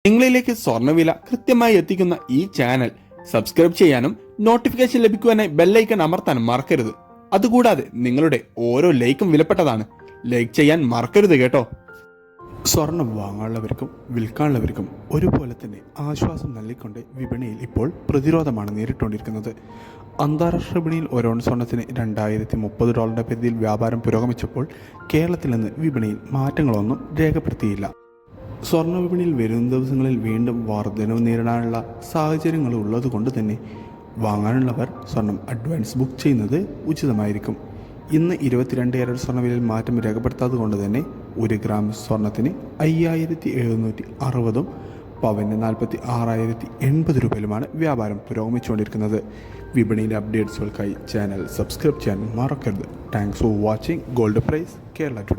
നിങ്ങളിലേക്ക് സ്വർണ്ണവില കൃത്യമായി എത്തിക്കുന്ന ഈ ചാനൽ സബ്സ്ക്രൈബ് ചെയ്യാനും നോട്ടിഫിക്കേഷൻ ലഭിക്കുവാനായി ബെല്ലൈക്കൺ അമർത്താനും മറക്കരുത്. അതുകൂടാതെ നിങ്ങളുടെ ഓരോ ലൈക്കും വിലപ്പെട്ടതാണ്. ലൈക്ക് ചെയ്യാൻ മറക്കരുത് കേട്ടോ. സ്വർണം വാങ്ങാനുള്ളവർക്കും വിൽക്കാനുള്ളവർക്കും ഒരുപോലെ തന്നെ ആശ്വാസം നൽകിക്കൊണ്ട് വിപണിയിൽ ഇപ്പോൾ പ്രതിരോധമാണ് നേരിട്ടുകൊണ്ടിരിക്കുന്നത്. അന്താരാഷ്ട്ര വിപണിയിൽ ഒരു ഔൺസ് സ്വർണ്ണത്തിന് $2030 പരിധിയിൽ വ്യാപാരം പുരോഗമിച്ചപ്പോൾ കേരളത്തിൽ നിന്ന് വിപണിയിൽ മാറ്റങ്ങളൊന്നും രേഖപ്പെടുത്തിയില്ല. സ്വർണ്ണ വിപണിയിൽ വരും ദിവസങ്ങളിൽ വീണ്ടും വർധനവ് നേരിടാനുള്ള സാഹചര്യങ്ങൾ ഉള്ളതുകൊണ്ട് തന്നെ വാങ്ങാനുള്ളവർ സ്വർണം അഡ്വാൻസ് ബുക്ക് ചെയ്യുന്നത് ഉചിതമായിരിക്കും. ഇന്ന് 22 കാരറ്റ് സ്വർണ്ണവിലയിൽ മാറ്റം രേഖപ്പെടുത്താത്തത് കൊണ്ട് തന്നെ 1 ഗ്രാം സ്വർണത്തിന് 5760 പവന് 46,080 രൂപയിലുമാണ് വ്യാപാരം പുരോഗമിച്ചുകൊണ്ടിരിക്കുന്നത്. വിപണിയിലെ അപ്ഡേറ്റ്സുകൾക്കായി ചാനൽ സബ്സ്ക്രൈബ് ചെയ്യാൻ മറക്കരുത്. Thanks for watching. Gold price Kerala today.